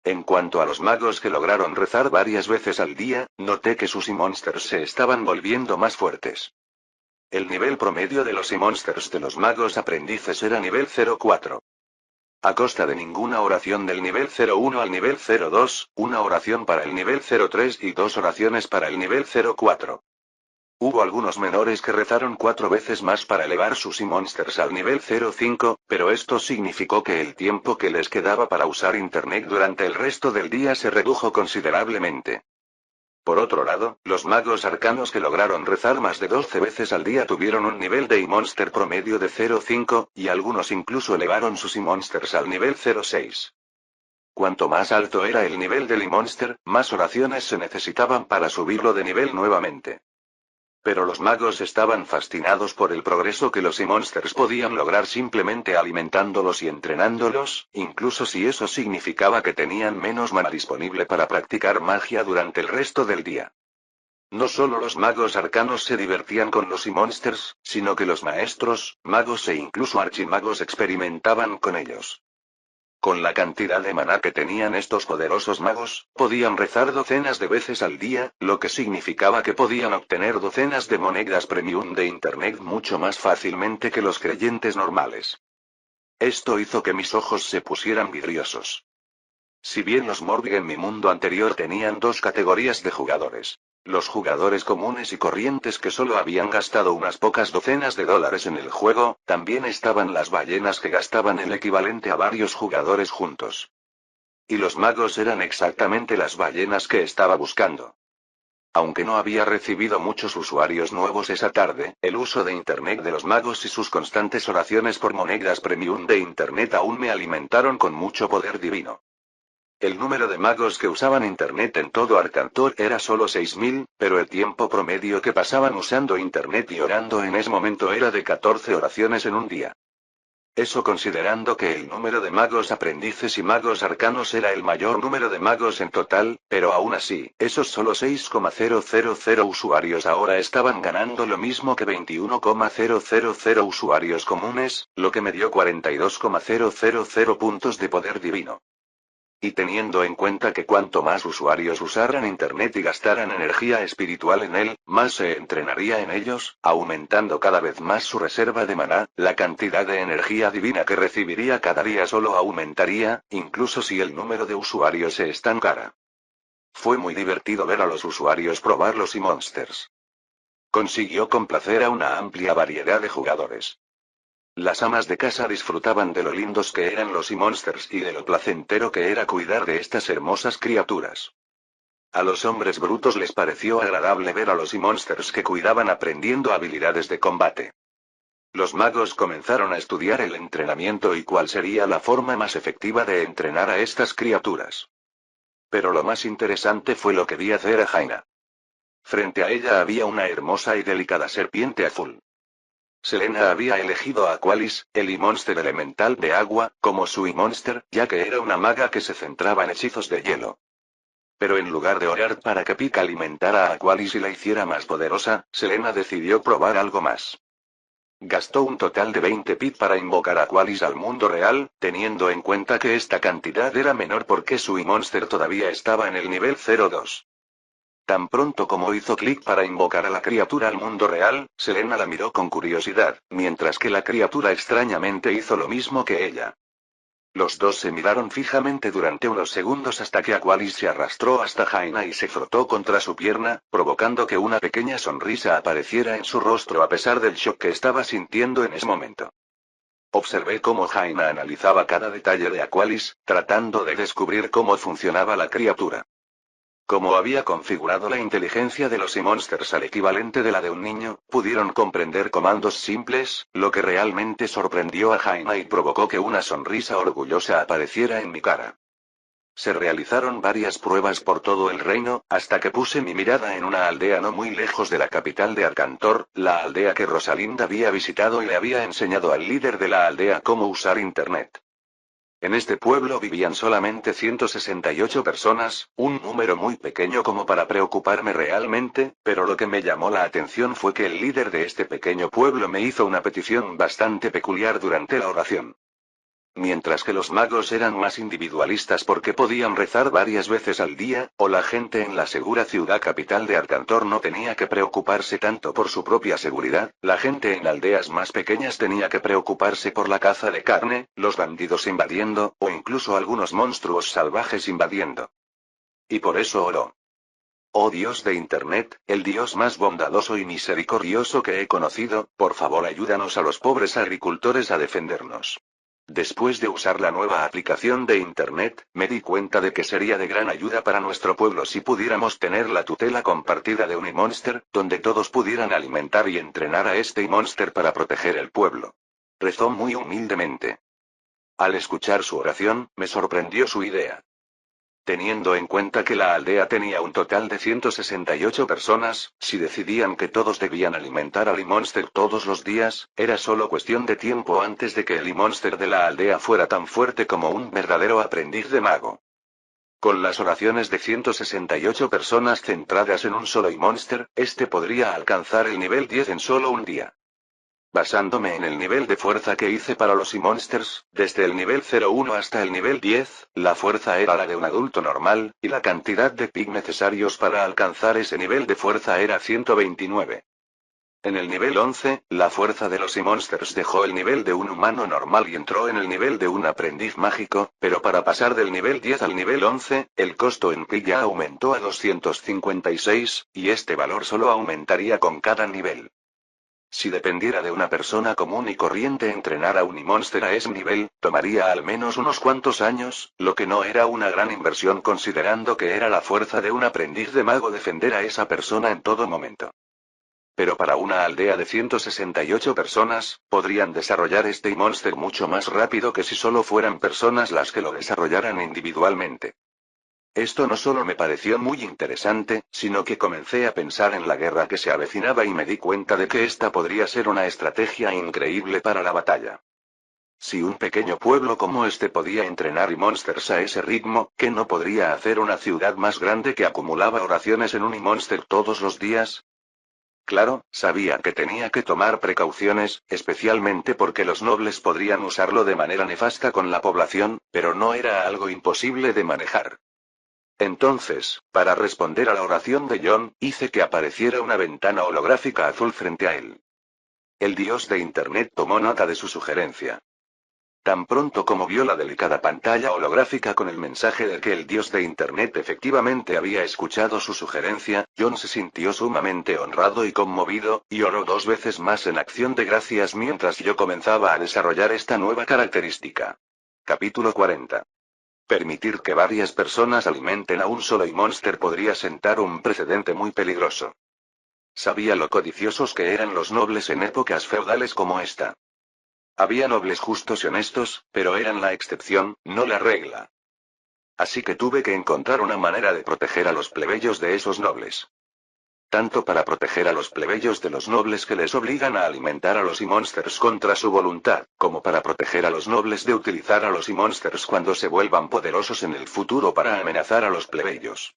En cuanto a los magos que lograron rezar varias veces al día, noté que sus eMonsters se estaban volviendo más fuertes. El nivel promedio de los eMonsters de los magos aprendices era nivel 04. A costa de ninguna oración del nivel 01 al nivel 02, una oración para el nivel 03 y 2 oraciones para el nivel 04. Hubo algunos menores que rezaron 4 veces más para elevar sus eMonsters al nivel 05, pero esto significó que el tiempo que les quedaba para usar Internet durante el resto del día se redujo considerablemente. Por otro lado, los magos arcanos que lograron rezar más de 12 veces al día tuvieron un nivel de eMonster promedio de 0,5, y algunos incluso elevaron sus eMonsters al nivel 0,6. Cuanto más alto era el nivel del eMonster, más oraciones se necesitaban para subirlo de nivel nuevamente. Pero los magos estaban fascinados por el progreso que los eMonsters podían lograr simplemente alimentándolos y entrenándolos, incluso si eso significaba que tenían menos mana disponible para practicar magia durante el resto del día. No solo los magos arcanos se divertían con los eMonsters, sino que los maestros, magos e incluso archimagos experimentaban con ellos. Con la cantidad de maná que tenían estos poderosos magos, podían rezar docenas de veces al día, lo que significaba que podían obtener docenas de monedas premium de Internet mucho más fácilmente que los creyentes normales. Esto hizo que mis ojos se pusieran vidriosos. Si bien los Mordig en mi mundo anterior tenían dos categorías de jugadores. Los jugadores comunes y corrientes que solo habían gastado unas pocas docenas de dólares en el juego, también estaban las ballenas que gastaban el equivalente a varios jugadores juntos. Y los magos eran exactamente las ballenas que estaba buscando. Aunque no había recibido muchos usuarios nuevos esa tarde, el uso de Internet de los magos y sus constantes oraciones por monedas premium de Internet aún me alimentaron con mucho poder divino. El número de magos que usaban Internet en todo Arcantor era solo 6.000, pero el tiempo promedio que pasaban usando Internet y orando en ese momento era de 14 oraciones en un día. Eso considerando que el número de magos aprendices y magos arcanos era el mayor número de magos en total, pero aún así, esos solo 6,000 usuarios ahora estaban ganando lo mismo que 21,000 usuarios comunes, lo que me dio 42,000 puntos de poder divino. Y teniendo en cuenta que cuanto más usuarios usaran Internet y gastaran energía espiritual en él, más se entrenaría en ellos, aumentando cada vez más su reserva de maná, la cantidad de energía divina que recibiría cada día solo aumentaría, incluso si el número de usuarios se estancara. Fue muy divertido ver a los usuarios probar los e-monsters. Consiguió complacer a una amplia variedad de jugadores. Las amas de casa disfrutaban de lo lindos que eran los e-monsters y de lo placentero que era cuidar de estas hermosas criaturas. A los hombres brutos les pareció agradable ver a los e-monsters que cuidaban aprendiendo habilidades de combate. Los magos comenzaron a estudiar el entrenamiento y cuál sería la forma más efectiva de entrenar a estas criaturas. Pero lo más interesante fue lo que vi hacer a Jaina. Frente a ella había una hermosa y delicada serpiente azul. Selena había elegido a Aqualis, el e-monster elemental de agua, como su e-monster, ya que era una maga que se centraba en hechizos de hielo. Pero en lugar de orar para que Pika alimentara a Aqualis y la hiciera más poderosa, Selena decidió probar algo más. Gastó un total de 20 pip para invocar a Aqualis al mundo real, teniendo en cuenta que esta cantidad era menor porque su e-monster todavía estaba en el nivel 02. Tan pronto como hizo clic para invocar a la criatura al mundo real, Selena la miró con curiosidad, mientras que la criatura extrañamente hizo lo mismo que ella. Los dos se miraron fijamente durante unos segundos hasta que Aqualis se arrastró hasta Jaina y se frotó contra su pierna, provocando que una pequeña sonrisa apareciera en su rostro a pesar del shock que estaba sintiendo en ese momento. Observé cómo Jaina analizaba cada detalle de Aqualis, tratando de descubrir cómo funcionaba la criatura. Como había configurado la inteligencia de los e-monsters al equivalente de la de un niño, pudieron comprender comandos simples, lo que realmente sorprendió a Jaina y provocó que una sonrisa orgullosa apareciera en mi cara. Se realizaron varias pruebas por todo el reino, hasta que puse mi mirada en una aldea no muy lejos de la capital de Arcantor, la aldea que Rosalinda había visitado y le había enseñado al líder de la aldea cómo usar Internet. En este pueblo vivían solamente 168 personas, un número muy pequeño como para preocuparme realmente, pero lo que me llamó la atención fue que el líder de este pequeño pueblo me hizo una petición bastante peculiar durante la oración. Mientras que los magos eran más individualistas porque podían rezar varias veces al día, o la gente en la segura ciudad capital de Arcantor no tenía que preocuparse tanto por su propia seguridad, la gente en aldeas más pequeñas tenía que preocuparse por la caza de carne, los bandidos invadiendo, o incluso algunos monstruos salvajes invadiendo. Y por eso oró. Oh Dios de Internet, el Dios más bondadoso y misericordioso que he conocido, por favor ayúdanos a los pobres agricultores a defendernos. Después de usar la nueva aplicación de Internet, me di cuenta de que sería de gran ayuda para nuestro pueblo si pudiéramos tener la tutela compartida de un e-monster, donde todos pudieran alimentar y entrenar a este e-monster para proteger el pueblo. Rezó muy humildemente. Al escuchar su oración, me sorprendió su idea. Teniendo en cuenta que la aldea tenía un total de 168 personas, si decidían que todos debían alimentar al e-monster todos los días, era solo cuestión de tiempo antes de que el e-monster de la aldea fuera tan fuerte como un verdadero aprendiz de mago. Con las oraciones de 168 personas centradas en un solo e-monster, este podría alcanzar el nivel 10 en solo un día. Basándome en el nivel de fuerza que hice para los e-monsters, desde el nivel 01 hasta el nivel 10, la fuerza era la de un adulto normal, y la cantidad de pig necesarios para alcanzar ese nivel de fuerza era 129. En el nivel 11, la fuerza de los Monsters dejó el nivel de un humano normal y entró en el nivel de un aprendiz mágico, pero para pasar del nivel 10 al nivel 11, el costo en pi ya aumentó a 256, y este valor solo aumentaría con cada nivel. Si dependiera de una persona común y corriente entrenar a un Monster a ese nivel, tomaría al menos unos cuantos años, lo que no era una gran inversión considerando que era la fuerza de un aprendiz de mago defender a esa persona en todo momento. Pero para una aldea de 168 personas, podrían desarrollar este Monster mucho más rápido que si solo fueran personas las que lo desarrollaran individualmente. Esto no solo me pareció muy interesante, sino que comencé a pensar en la guerra que se avecinaba y me di cuenta de que esta podría ser una estrategia increíble para la batalla. Si un pequeño pueblo como este podía entrenar Monsters a ese ritmo, ¿qué no podría hacer una ciudad más grande que acumulaba oraciones en un Monster todos los días? Claro, sabía que tenía que tomar precauciones, especialmente porque los nobles podrían usarlo de manera nefasta con la población, pero no era algo imposible de manejar. Entonces, para responder a la oración de John, hice que apareciera una ventana holográfica azul frente a él. El dios de Internet tomó nota de su sugerencia. Tan pronto como vio la delicada pantalla holográfica con el mensaje de que el dios de Internet efectivamente había escuchado su sugerencia, John se sintió sumamente honrado y conmovido, y oró 2 veces más en acción de gracias mientras yo comenzaba a desarrollar esta nueva característica. Capítulo 40. Permitir que varias personas alimenten a un solo Monster podría sentar un precedente muy peligroso. Sabía lo codiciosos que eran los nobles en épocas feudales como esta. Había nobles justos y honestos, pero eran la excepción, no la regla. Así que tuve que encontrar una manera de proteger a los plebeyos de esos nobles. Tanto para proteger a los plebeyos de los nobles que les obligan a alimentar a los Monsters contra su voluntad, como para proteger a los nobles de utilizar a los Monsters cuando se vuelvan poderosos en el futuro para amenazar a los plebeyos.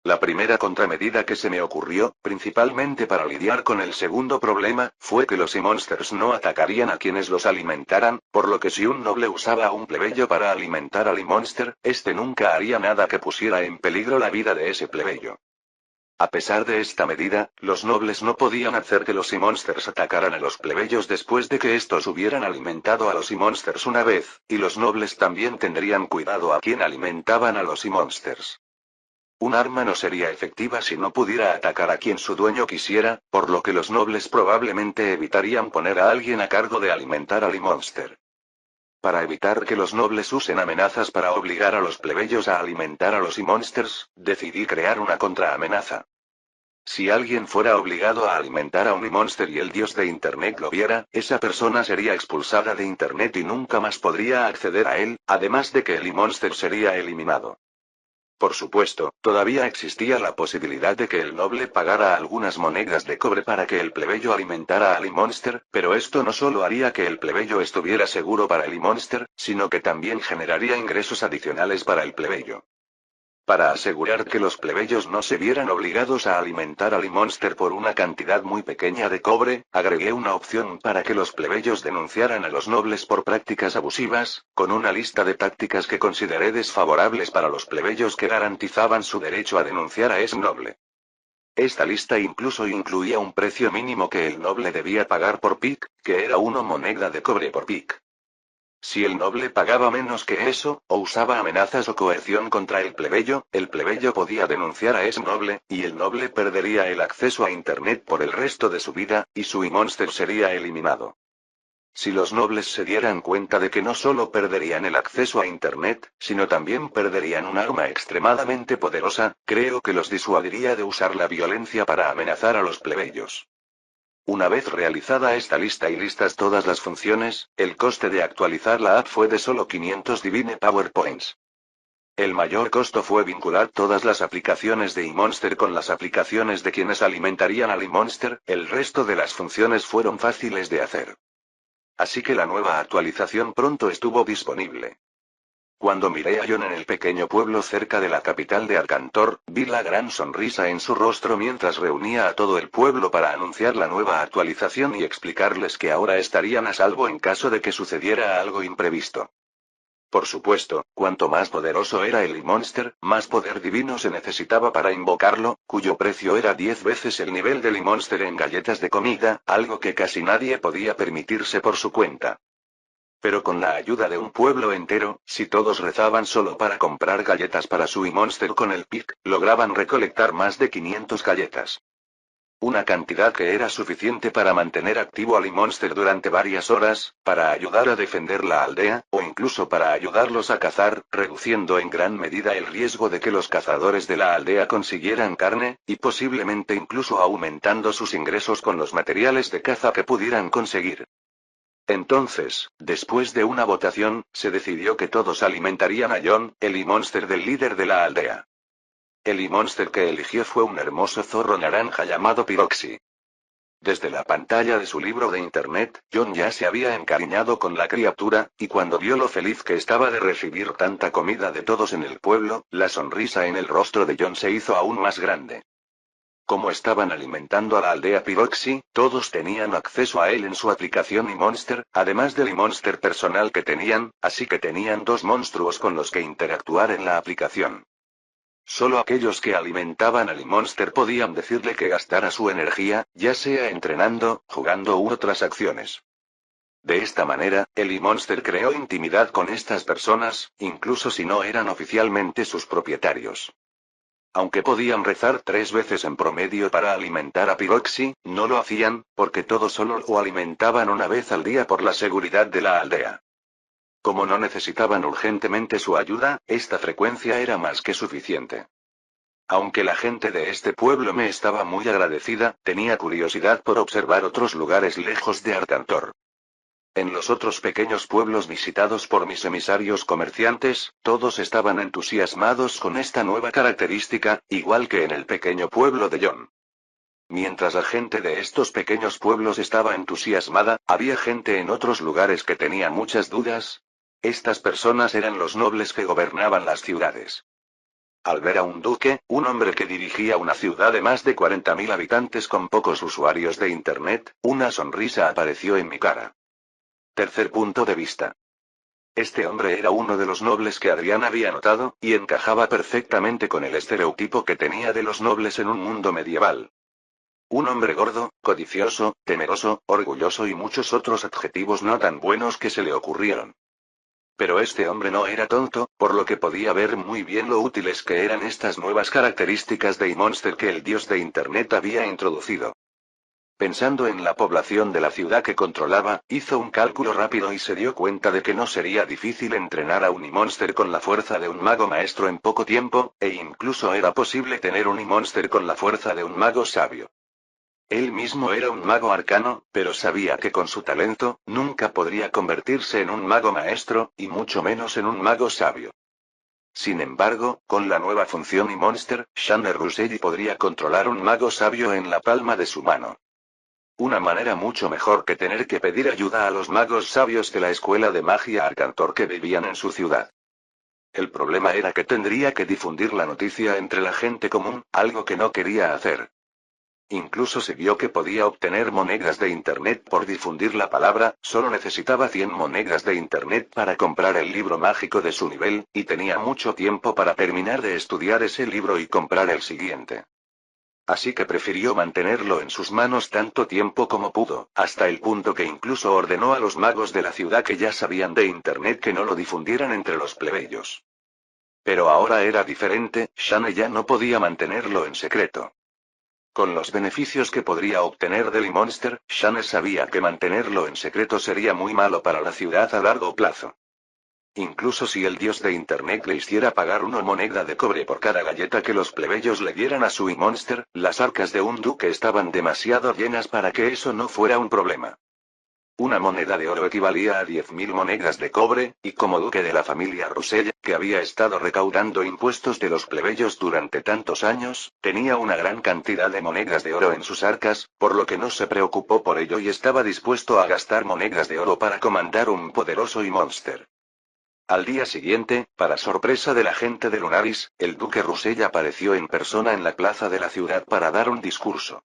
La primera contramedida que se me ocurrió, principalmente para lidiar con el segundo problema, fue que los Monsters no atacarían a quienes los alimentaran, por lo que si un noble usaba a un plebeyo para alimentar al Monster, este nunca haría nada que pusiera en peligro la vida de ese plebeyo. A pesar de esta medida, los nobles no podían hacer que los Monsters atacaran a los plebeyos después de que estos hubieran alimentado a los Monsters una vez, y los nobles también tendrían cuidado a quien alimentaban a los Monsters. Un arma no sería efectiva si no pudiera atacar a quien su dueño quisiera, por lo que los nobles probablemente evitarían poner a alguien a cargo de alimentar al Monster. Para evitar que los nobles usen amenazas para obligar a los plebeyos a alimentar a los Monsters, decidí crear una contraamenaza. Si alguien fuera obligado a alimentar a un Monster y el dios de Internet lo viera, esa persona sería expulsada de Internet y nunca más podría acceder a él, además de que el Monster sería eliminado. Por supuesto, todavía existía la posibilidad de que el noble pagara algunas monedas de cobre para que el plebeyo alimentara al Monster, pero esto no solo haría que el plebeyo estuviera seguro para el Monster, sino que también generaría ingresos adicionales para el plebeyo. Para asegurar que los plebeyos no se vieran obligados a alimentar al Monster por una cantidad muy pequeña de cobre, agregué una opción para que los plebeyos denunciaran a los nobles por prácticas abusivas, con una lista de tácticas que consideré desfavorables para los plebeyos que garantizaban su derecho a denunciar a ese noble. Esta lista incluso incluía un precio mínimo que el noble debía pagar por pic, que era 1 moneda de cobre por pic. Si el noble pagaba menos que eso, o usaba amenazas o coerción contra el plebeyo podía denunciar a ese noble, y el noble perdería el acceso a Internet por el resto de su vida, y su Monster sería eliminado. Si los nobles se dieran cuenta de que no solo perderían el acceso a Internet, sino también perderían un arma extremadamente poderosa, creo que los disuadiría de usar la violencia para amenazar a los plebeyos. Una vez realizada esta lista y listas todas las funciones, el coste de actualizar la app fue de solo 500 Divine Power Points. El mayor costo fue vincular todas las aplicaciones de iMonster con las aplicaciones de quienes alimentarían al iMonster, el resto de las funciones fueron fáciles de hacer. Así que la nueva actualización pronto estuvo disponible. Cuando miré a John en el pequeño pueblo cerca de la capital de Arcantor, vi la gran sonrisa en su rostro mientras reunía a todo el pueblo para anunciar la nueva actualización y explicarles que ahora estarían a salvo en caso de que sucediera algo imprevisto. Por supuesto, cuanto más poderoso era el E-Monster, más poder divino se necesitaba para invocarlo, cuyo precio era 10 veces el nivel del E-Monster en galletas de comida, algo que casi nadie podía permitirse por su cuenta. Pero con la ayuda de un pueblo entero, si todos rezaban solo para comprar galletas para su E-Monster con el pic, lograban recolectar más de 500 galletas. Una cantidad que era suficiente para mantener activo al E-Monster durante varias horas, para ayudar a defender la aldea, o incluso para ayudarlos a cazar, reduciendo en gran medida el riesgo de que los cazadores de la aldea consiguieran carne, y posiblemente incluso aumentando sus ingresos con los materiales de caza que pudieran conseguir. Entonces, después de una votación, se decidió que todos alimentarían a John, el E-Monster del líder de la aldea. El E-Monster que eligió fue un hermoso zorro naranja llamado Pyroxy. Desde la pantalla de su libro de internet, John ya se había encariñado con la criatura, y cuando vio lo feliz que estaba de recibir tanta comida de todos en el pueblo, la sonrisa en el rostro de John se hizo aún más grande. Como estaban alimentando a la aldea Pyroxy, todos tenían acceso a él en su aplicación E-Monster, además del E-Monster personal que tenían, así que tenían dos monstruos con los que interactuar en la aplicación. Solo aquellos que alimentaban al E-Monster podían decirle que gastara su energía, ya sea entrenando, jugando u otras acciones. De esta manera, el E-Monster creó intimidad con estas personas, incluso si no eran oficialmente sus propietarios. Aunque podían rezar 3 veces en promedio para alimentar a Pyroxy, no lo hacían, porque todos solo lo alimentaban una vez al día por la seguridad de la aldea. Como no necesitaban urgentemente su ayuda, esta frecuencia era más que suficiente. Aunque la gente de este pueblo me estaba muy agradecida, tenía curiosidad por observar otros lugares lejos de Arcantor. En los otros pequeños pueblos visitados por mis emisarios comerciantes, todos estaban entusiasmados con esta nueva característica, igual que en el pequeño pueblo de John. Mientras la gente de estos pequeños pueblos estaba entusiasmada, había gente en otros lugares que tenía muchas dudas. Estas personas eran los nobles que gobernaban las ciudades. Al ver a un duque, un hombre que dirigía una ciudad de más de 40.000 habitantes con pocos usuarios de Internet, una sonrisa apareció en mi cara. Tercer punto de vista. Este hombre era uno de los nobles que Adrián había notado, y encajaba perfectamente con el estereotipo que tenía de los nobles en un mundo medieval. Un hombre gordo, codicioso, temeroso, orgulloso y muchos otros adjetivos no tan buenos que se le ocurrieron. Pero este hombre no era tonto, por lo que podía ver muy bien lo útiles que eran estas nuevas características de E-Monster que el dios de Internet había introducido. Pensando en la población de la ciudad que controlaba, hizo un cálculo rápido y se dio cuenta de que no sería difícil entrenar a un E-Monster con la fuerza de un mago maestro en poco tiempo, e incluso era posible tener un E-Monster con la fuerza de un mago sabio. Él mismo era un mago arcano, pero sabía que con su talento, nunca podría convertirse en un mago maestro, y mucho menos en un mago sabio. Sin embargo, con la nueva función E-Monster, Shanne Russelli podría controlar un mago sabio en la palma de su mano. Una manera mucho mejor que tener que pedir ayuda a los magos sabios de la escuela de magia Arcantor que vivían en su ciudad. El problema era que tendría que difundir la noticia entre la gente común, algo que no quería hacer. Incluso se vio que podía obtener monedas de Internet por difundir la palabra, solo necesitaba 100 monedas de Internet para comprar el libro mágico de su nivel, y tenía mucho tiempo para terminar de estudiar ese libro y comprar el siguiente. Así que prefirió mantenerlo en sus manos tanto tiempo como pudo, hasta el punto que incluso ordenó a los magos de la ciudad que ya sabían de Internet que no lo difundieran entre los plebeyos. Pero ahora era diferente, Shanne ya no podía mantenerlo en secreto. Con los beneficios que podría obtener del E-Monster, Shanne sabía que mantenerlo en secreto sería muy malo para la ciudad a largo plazo. Incluso si el dios de Internet le hiciera pagar una moneda de cobre por cada galleta que los plebeyos le dieran a su E-Monster, las arcas de un duque estaban demasiado llenas para que eso no fuera un problema. Una moneda de oro equivalía a 10.000 monedas de cobre, y como duque de la familia Russell, que había estado recaudando impuestos de los plebeyos durante tantos años, tenía una gran cantidad de monedas de oro en sus arcas, por lo que no se preocupó por ello y estaba dispuesto a gastar monedas de oro para comandar un poderoso E-Monster. Al día siguiente, para sorpresa de la gente de Lunaris, el duque Russell apareció en persona en la plaza de la ciudad para dar un discurso.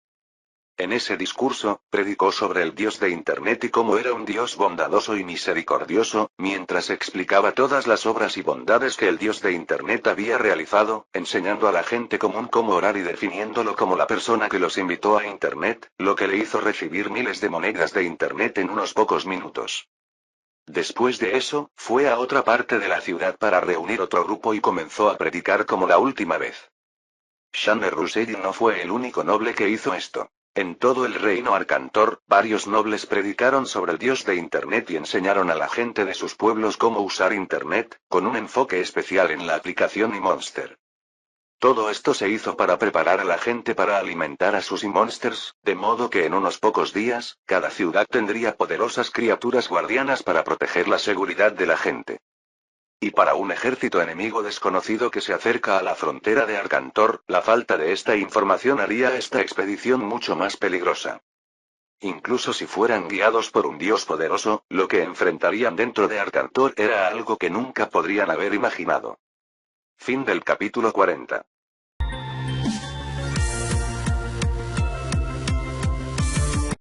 En ese discurso, predicó sobre el Dios de Internet y cómo era un Dios bondadoso y misericordioso, mientras explicaba todas las obras y bondades que el Dios de Internet había realizado, enseñando a la gente común cómo orar y definiéndolo como la persona que los invitó a Internet, lo que le hizo recibir miles de monedas de Internet en unos pocos minutos. Después de eso, fue a otra parte de la ciudad para reunir otro grupo y comenzó a predicar como la última vez. Shanner Russell no fue el único noble que hizo esto. En todo el reino Arcantor, varios nobles predicaron sobre el Dios de Internet y enseñaron a la gente de sus pueblos cómo usar Internet, con un enfoque especial en la aplicación eMonster. Todo esto se hizo para preparar a la gente para alimentar a sus eMonsters, de modo que en unos pocos días, cada ciudad tendría poderosas criaturas guardianas para proteger la seguridad de la gente. Y para un ejército enemigo desconocido que se acerca a la frontera de Arcantor, la falta de esta información haría esta expedición mucho más peligrosa. Incluso si fueran guiados por un dios poderoso, lo que enfrentarían dentro de Arcantor era algo que nunca podrían haber imaginado. Fin del capítulo 40.